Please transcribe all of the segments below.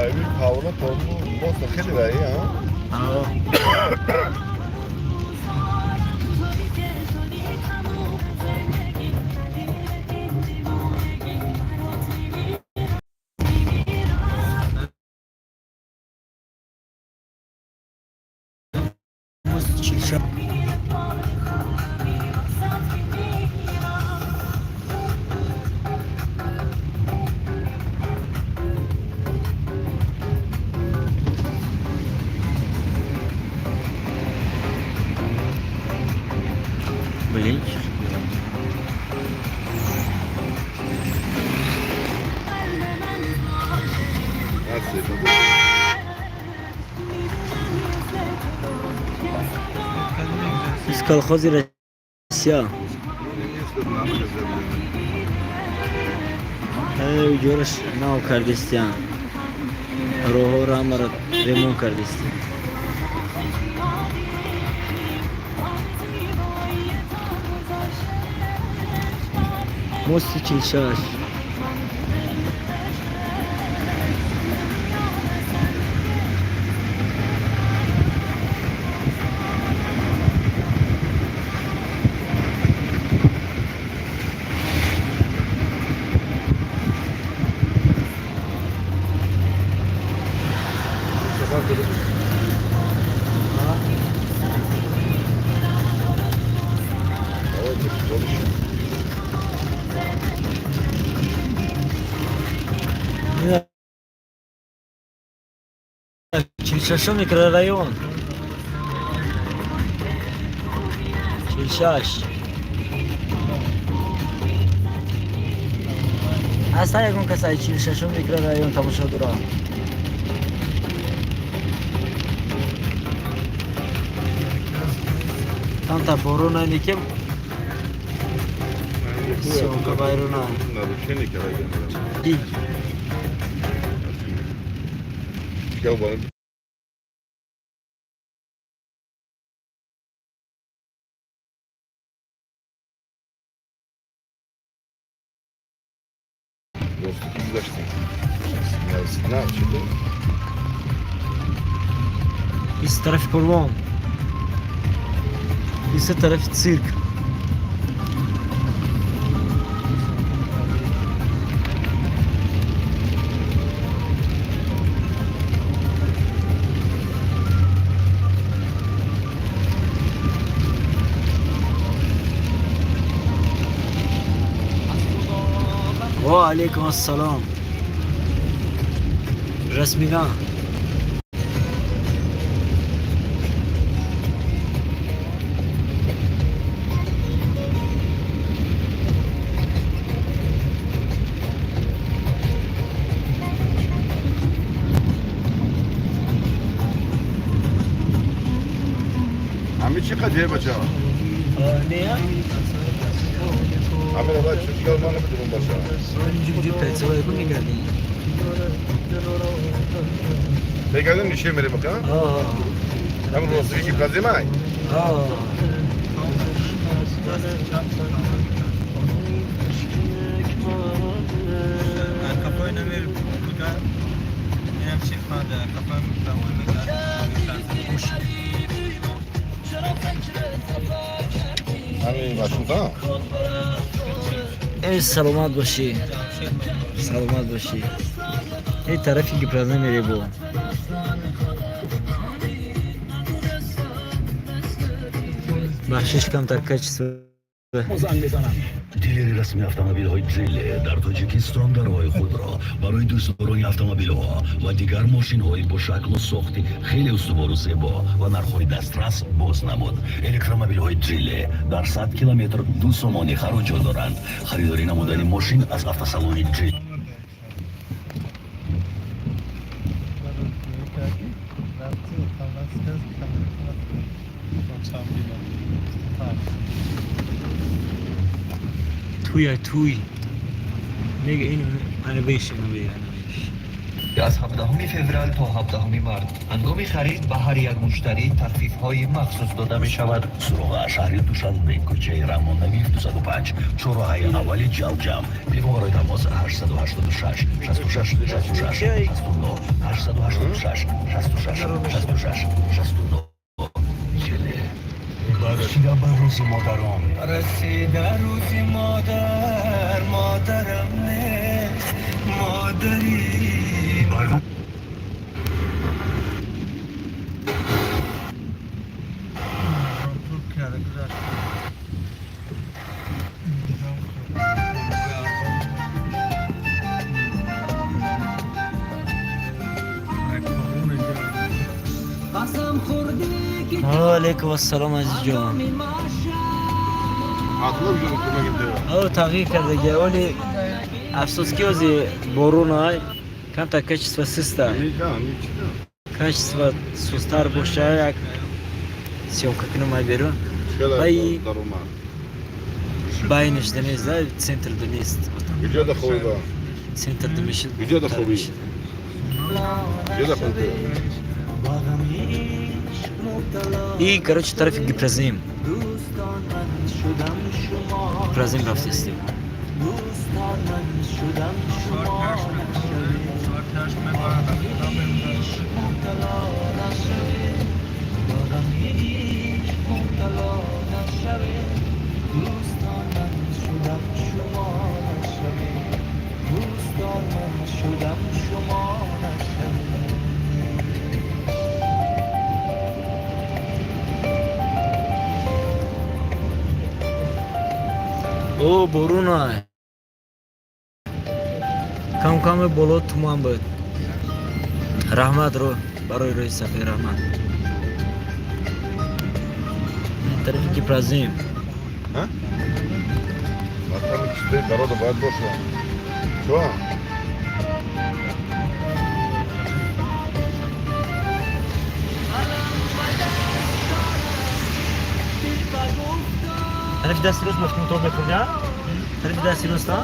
این پاولا تورمو باز خیلی بایی ها. Blink. Из колхоза Россия. Эй, Джордж, нау Кардистян. Рого Рамара, ремонт Кардистян. Мост Чилшаш. Чильшаш микрорайон. Чильшаш. Asta e cum că s-a Чильшаш microraion Tamușodura. Tanta poruna nikem. Sonka bayruna. Gel bana. Dostluk yüzleşti. Ne yapacağız? Из тариф Курвон. Из тариф цирк. وعليكم السلام رسمنا عمي چقدر یه بچه ها؟ نه عمي رو باید چون ما نمیدونم باشه اینجوری پتروی کنی گردی بگردم نیشه میره بکن؟ همون روزی که پرازی مای؟ Kafayı ne verip burada yine çıkmadı. Kafayı همین واشنگتن ای سلامت باشی سلامت باشی این طرفی که پرازه میره بو بخشش کم تکه چیز دلیر رسمی автомобиль‌های جیلی در تاجیکستان در راه خود را برای دوستداران автомобиль‌ها و دیگر ماشین‌های با شکل و ساخت خیلی استوار و زیبا و نرخ‌های دسترس باز نمود. الکترومبیل‌های جیلی در 100 کیلومتر دو سومانی خراجات دارند. خریداری نمودن ماشین از автосалон جیلی. توی نگه اینو منو بیش اینو بیش از 17 فوریه تا 17 مارس هنگام خرید به هر یک مشتری تخفیف‌های مخصوص داده می شود. سروغ شهر دوشنبه کوچه رامانوی 205 چهارراه اول جوجم. پیغام تماس 886 66 66 69 886 66 66 69. رسیده به روز مادران. رسیده روز مادر، مادرم نیست، مادری علیکم السلام عزیز جان. Atla bir yolculuğa gitti. او تغییر کرده دیگه، ولی افسوس که از بارون های کم تا کچ و سسته کچ و سستر باشه یک سیامکه کنم های بیرون Ай. باینش دنیزده центр دنیست Где дохода? центр دمیشید Где доходи? Где доходи? И, короче, طرف Гипразим. Гипразим رفتستیم. او برون های کم کم بالا تومان بود. رحمت رو برای روی صفحه رحمت این طرفی که پرازیم Ha? Bakalım işte Darada bayat boşla. Şu an. طرف دستی روز مفتیم تو بکنیا طرف دستی روز تا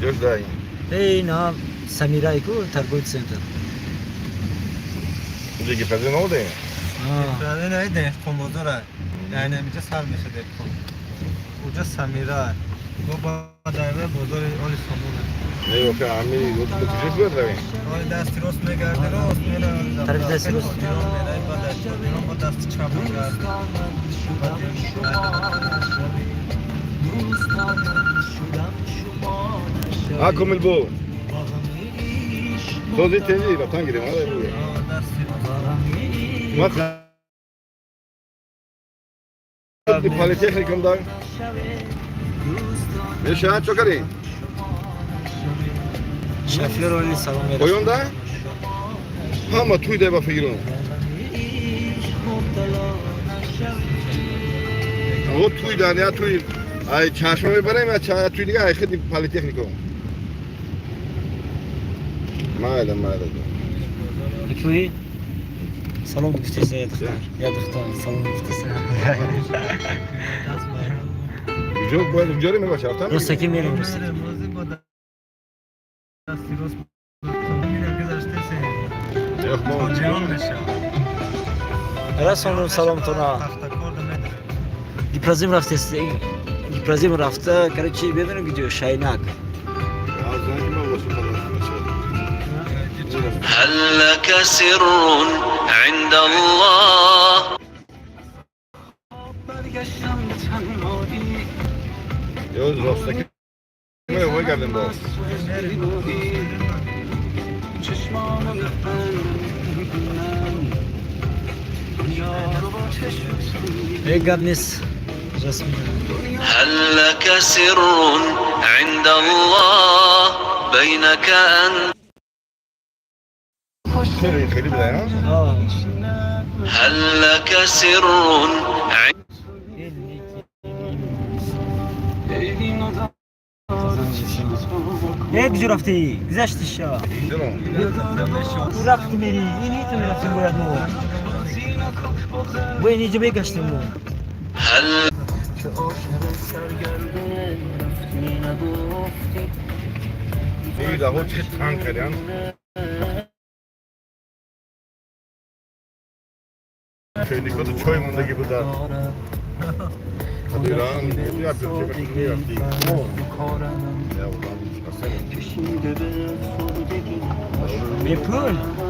Göz daha iyi. اینا سمیره ایکو ترگویت سنتر Şimdi gifezi ne oldu ya? برای نه دهقان بزرگ یعنی اینجا سر میشه دهقان اونجا سمیره و با دایره بزرگ آلی سامونه Ne yok ya amiri yurt dışı ver tabii. آلی دستی راست میگرده راست میره طرف دستی راست. با دست چپ میگرده Ha kumul bu. Tozi tezi vatan gireyim hadi bu. دستی راست Bak. Bir politeknikumda. Bir şahat çok arayın. شفیه رو سلام میرسیم Oyunda. Ama tuy de bakıyorum. O tuy da ne tuy. Ay çarşamba برای من چای توی دیگه خیلی پلیتکنیکوم ماله اکوی سلام گفتیسه یا دختر یا دختر سلام گفتیسه Çok böyle görüyor mu başa tamam? روستکی میریم روستکی دستی راست میره گذاشته سه Yok mu? جوان میشه رسانم سلام تونا تختکار نمیده گیپرازیم گیپرازیم رفته کرچی بدونم گیدیو شاینک Ağzına kim olmasın falan. هل لك سر عند الله Yok Rostaki. Yok geldim bu. یک گپ نیست رسمی هل لك سر عند الله بينك أنت Şöyle bile ya. آه هل لك سر عند یک جو رفتی گذشتش یا Değil mi? او رفتی میری اینی تو میرفتیم باید مو با اینی جا بگشتیم مو هل değil daha çok Ankara'dan. Şeylik o da çoymunda gibi de. Hadi lan, ne yapıyorsun? Ne yapıyorsun? Ya ulan, Med pull.